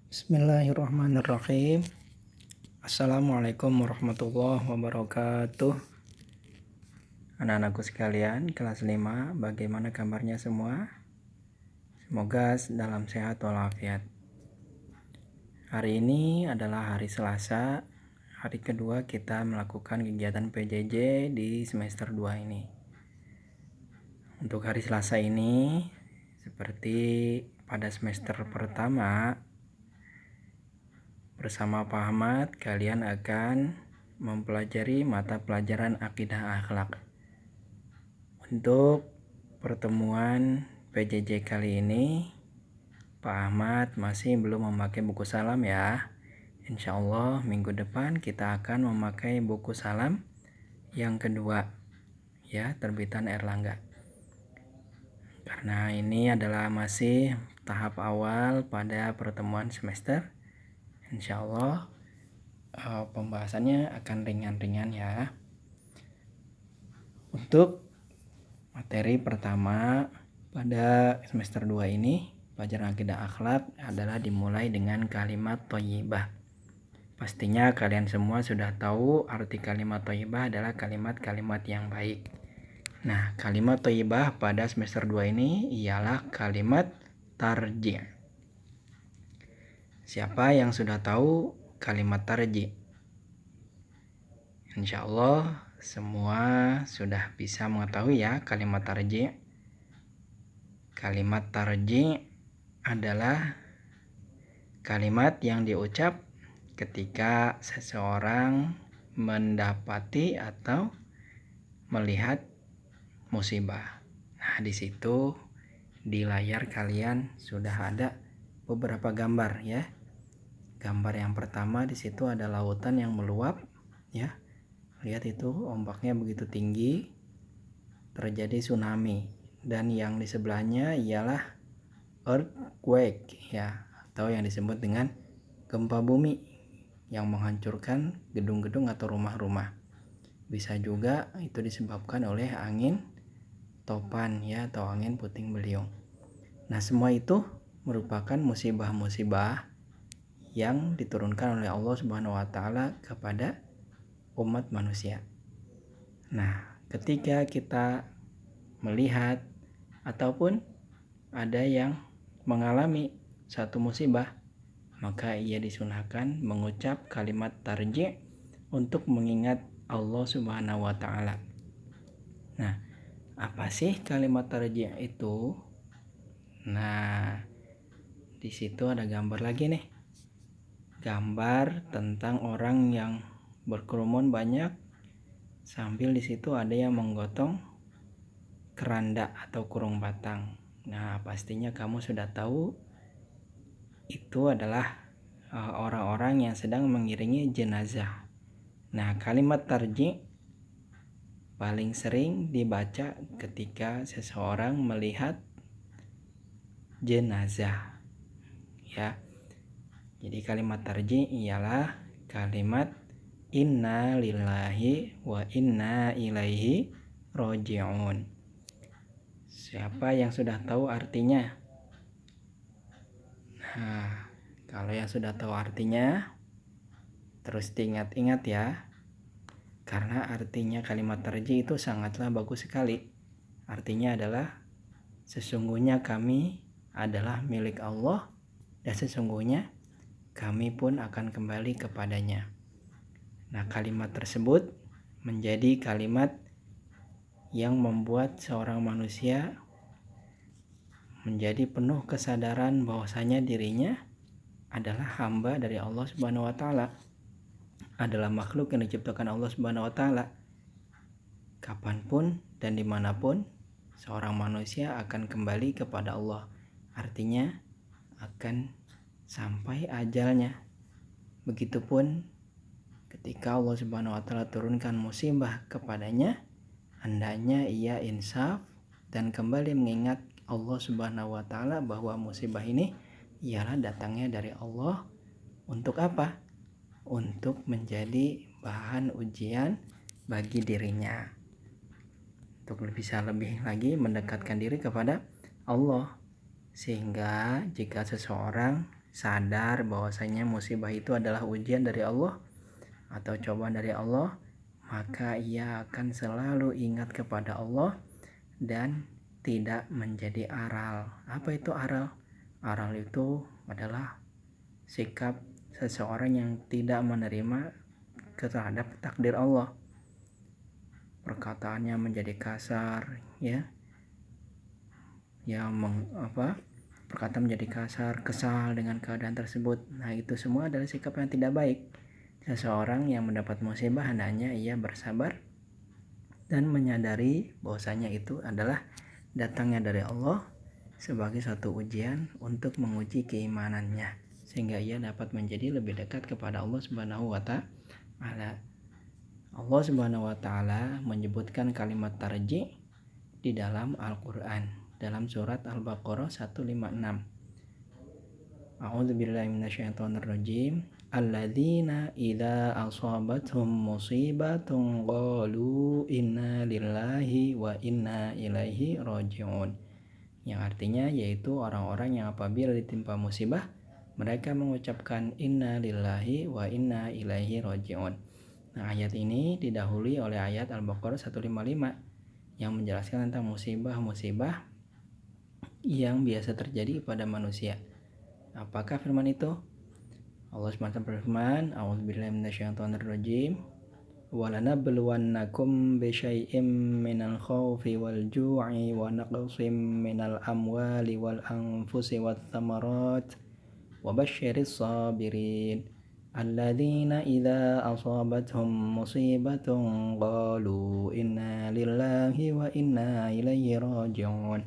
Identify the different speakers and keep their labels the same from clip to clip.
Speaker 1: Bismillahirrahmanirrahim. Assalamualaikum warahmatullahi wabarakatuh. Anak-anakku sekalian, kelas 5, bagaimana kabarnya semua? Semoga dalam sehat walafiat. Hari ini adalah hari Selasa, hari kedua kita melakukan kegiatan PJJ di semester 2 ini. Untuk hari Selasa ini, seperti pada semester pertama, bersama Pak Ahmad, kalian akan mempelajari mata pelajaran akidah akhlak. Untuk pertemuan PJJ kali ini, Pak Ahmad masih belum memakai buku salam ya. Insya Allah minggu depan kita akan memakai buku salam yang kedua ya, terbitan Erlangga. Karena ini adalah masih tahap awal pada pertemuan semester, insya Allah pembahasannya akan ringan-ringan ya. Untuk materi pertama pada semester 2 ini, pelajaran akidah akhlak adalah dimulai dengan kalimat thayyibah. Pastinya kalian semua sudah tahu arti kalimat thayyibah adalah kalimat-kalimat yang baik. Nah, kalimat thayyibah pada semester 2 ini ialah kalimat tarji'. Siapa yang sudah tahu kalimat tarji'? Insya Allah semua sudah bisa mengetahui ya kalimat tarji'. Kalimat tarji' adalah kalimat yang diucap ketika seseorang mendapati atau melihat musibah. Nah, di situ di layar kalian sudah ada beberapa gambar ya. Gambar yang pertama di situ ada lautan yang meluap ya. Lihat itu ombaknya begitu tinggi, terjadi tsunami, dan yang di sebelahnya ialah earthquake ya, atau yang disebut dengan gempa bumi yang menghancurkan gedung-gedung atau rumah-rumah. Bisa juga itu disebabkan oleh angin topan ya, atau angin puting beliung. Nah, semua itu merupakan musibah-musibah yang diturunkan oleh Allah Subhanahu wa taala kepada umat manusia. Nah, ketika kita melihat ataupun ada yang mengalami satu musibah, maka ia disunahkan mengucap kalimat tarji' untuk mengingat Allah Subhanahu wa taala. Nah, apa sih kalimat tarji' itu? Nah, di situ ada gambar lagi nih. Gambar tentang orang yang berkerumun banyak, sambil di situ ada yang menggotong keranda atau kurung batang. Nah, pastinya kamu sudah tahu itu adalah orang-orang yang sedang mengiringi jenazah. Nah, kalimat tarji' paling sering dibaca ketika seseorang melihat jenazah ya. Jadi kalimat tarji' ialah kalimat inna lillahi wa inna ilaihi roji'un. Siapa yang sudah tahu artinya? Nah, kalau yang sudah tahu artinya, terus diingat-ingat ya. Karena artinya kalimat tarji' itu sangatlah bagus sekali. Artinya adalah sesungguhnya kami adalah milik Allah, dan sesungguhnya kami pun akan kembali kepadanya. Nah, kalimat tersebut menjadi kalimat yang membuat seorang manusia menjadi penuh kesadaran bahwasanya dirinya adalah hamba dari Allah Subhanahu wa taala, adalah makhluk yang diciptakan Allah Subhanahu wa taala. Kapanpun dan dimanapun seorang manusia akan kembali kepada Allah. Artinya akan sampai ajalnya. Begitupun ketika Allah Subhanahu wa taala turunkan musibah kepadanya, hendaknya ia insaf dan kembali mengingat Allah Subhanahu wa taala bahwa musibah ini ialah datangnya dari Allah. Untuk apa? Untuk menjadi bahan ujian bagi dirinya, untuk bisa lebih lagi mendekatkan diri kepada Allah. Sehingga jika seseorang sadar bahwasanya musibah itu adalah ujian dari Allah atau cobaan dari Allah, maka ia akan selalu ingat kepada Allah dan tidak menjadi aral. Apa itu aral? Aral itu adalah sikap seseorang yang tidak menerima terhadap takdir Allah. Perkataannya menjadi kasar, ya. Perkataan menjadi kasar, kesal dengan keadaan tersebut. Nah, itu semua adalah sikap yang tidak baik. Seseorang yang mendapat musibah hendaknya ia bersabar dan menyadari bahwasanya itu adalah datangnya dari Allah sebagai suatu ujian untuk menguji keimanannya, sehingga ia dapat menjadi lebih dekat kepada Allah Subhanahu wa Ta'ala. Allah Subhanahu wa Ta'ala menyebutkan kalimat tarji di dalam Al-Qur'an dalam surat Al-Baqarah 156. A'udzubillahi minasyaitonirrajim. Alladzina idza asabathum musibatun qalu inna lillahi wa inna ilaihi raji'un. Yang artinya yaitu orang-orang yang apabila ditimpa musibah mereka mengucapkan inna lillahi wa inna ilaihi raji'un. Nah, ayat ini didahului oleh ayat Al-Baqarah 155 yang menjelaskan tentang musibah-musibah yang biasa terjadi pada manusia. Apakah firman itu? Allah SWT berfirman, A'udzubillahi minasyaitonirrajim. وَلَنَبْلُوَنَّكُمْ بِشَيْءٍ مِّنَ الْخَوْفِ وَالْجُوعِ وَنَقْصٍ مِّنَ الْأَمْوَالِ وَالْأَنفُسِ وَالثَّمَرَاتِ وَبَشِّرِ الصَّابِرِينَ الَّذِينَ إِذَا أَصَابَتْهُم مُّصِيبَةٌ قَالُوا إِنَّا لِلَّهِ وَإِنَّا إِلَيْهِ رَاجِعُونَ.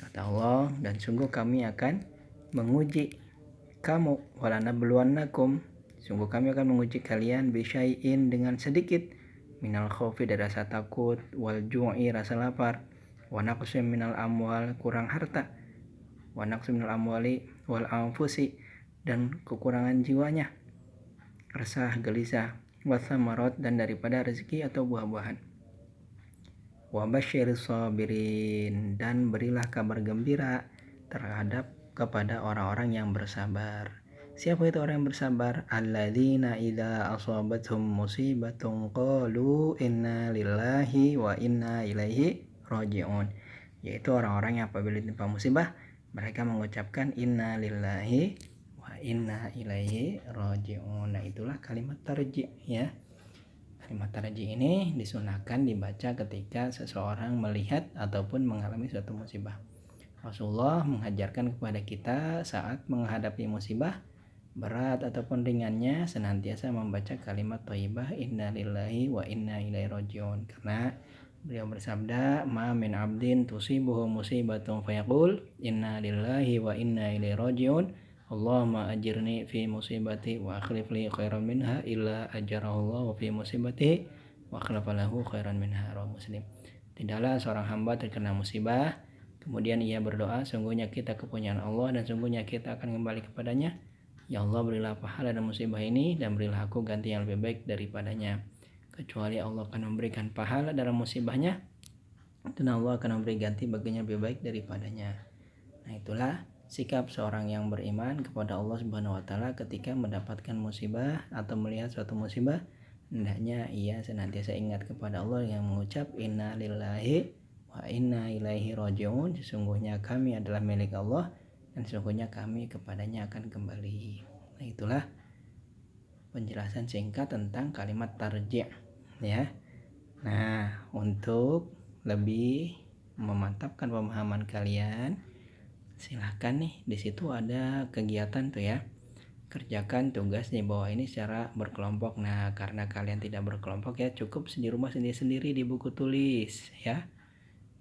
Speaker 1: Kata Allah, dan sungguh kami akan menguji kamu, walanabluwannakum, sungguh kami akan menguji kalian bisyai'in dengan sedikit, minal khaufi dari rasa takut, wal ju'i rasa lapar, wa naqsim minal amwal kurang harta, wa naqsim minal amwali wal anfusi dan kekurangan jiwanya, resah gelisah, wa thamarot dan daripada rezeki atau buah-buahan. Wa basyiris sabirin dan berilah kabar gembira terhadap kepada orang-orang yang bersabar. Siapa itu orang yang bersabar? Alladzina idza asabathum musibatun qalu inna lillahi wa inna ilaihi raji'un. Yaitu orang-orang yang apabila ditimpa musibah mereka mengucapkan inna lillahi wa inna ilaihi raji'un. Nah, itulah kalimat tarji, ya. Kalimat tarji ini disunahkan dibaca ketika seseorang melihat ataupun mengalami suatu musibah. Rasulullah mengajarkan kepada kita saat menghadapi musibah berat ataupun ringannya senantiasa membaca kalimat thayyibah inna lillahi wa inna ilaihi raji'un, karena beliau bersabda ma min abdin tusibuhu musibatun fayaqul inna lillahi wa inna ilaihi raji'un Allahumma ajirni fi musibati wa akhlif li khairan minha illa ajarahullahu fi musibati wa akhlafa lahu khairan minha. Rawahu Muslim. Tidaklah seorang hamba terkena musibah kemudian ia berdoa, sungguhnya kita kepunyaan Allah dan sungguhnya kita akan kembali kepadanya. Ya Allah, berilah pahala dan musibah ini dan berilah aku ganti yang lebih baik daripadanya. Kecuali Allah akan memberikan pahala dalam musibahnya dan Allah akan memberi ganti baginya lebih baik daripadanya. Nah, itulah sikap seorang yang beriman kepada Allah Subhanahu wa Ta'ala ketika mendapatkan musibah atau melihat suatu musibah. Hendaknya ia senantiasa ingat kepada Allah yang mengucap inna lillahi wa inna ilaihi raji'un, sesungguhnya kami adalah milik Allah dan sesungguhnya kami kepadanya akan kembali. Nah, itulah penjelasan singkat tentang kalimat tarji', ya. Nah, untuk lebih memantapkan pemahaman kalian, silahkan nih, di situ ada kegiatan tuh, ya. Kerjakan tugas di bawah ini secara berkelompok. Nah, karena kalian tidak berkelompok, ya cukup di rumah sendiri-sendiri di buku tulis, ya.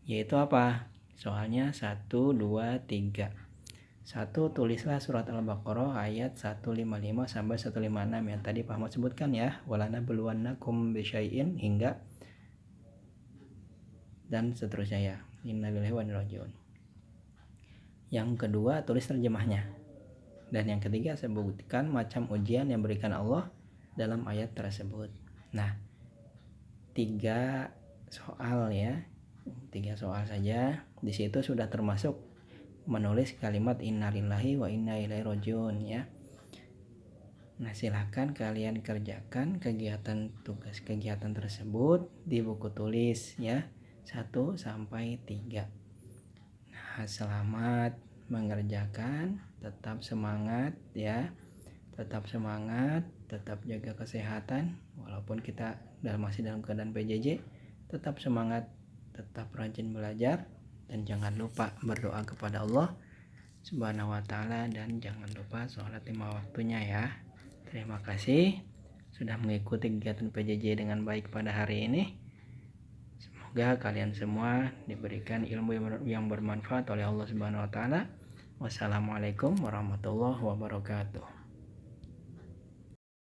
Speaker 1: Yaitu apa? Soalnya 1, 2, 3. 1. Tulislah surat Al-Baqarah ayat 155 sampai 156 yang tadi Pak Ahmad sebutkan, ya. Walanabluwannakum bisyai'in hingga dan seterusnya, ya. Innalillahi wa inna ilaihi raji'un. Yang kedua, tulis terjemahnya. Dan yang ketiga, sebutkan macam ujian yang berikan Allah dalam ayat tersebut. Nah, 3 soal, ya. 3 soal saja. Di situ sudah termasuk menulis kalimat innalillahi wa inna ilaihi rajiun ya. Nah, silakan kalian kerjakan kegiatan tersebut di buku tulis ya 1 sampai 3. Nah, selamat mengerjakan, tetap semangat ya. Tetap semangat, tetap jaga kesehatan walaupun kita masih dalam keadaan PJJ. Tetap semangat, tetap rajin belajar, dan jangan lupa berdoa kepada Allah Subhanahu wa ta'ala, dan jangan lupa sholat 5 waktunya ya. Terima kasih sudah mengikuti kegiatan PJJ dengan baik pada hari ini. Semoga kalian semua diberikan ilmu yang bermanfaat oleh Allah Subhanahu wa ta'ala. Wassalamualaikum warahmatullahi wabarakatuh.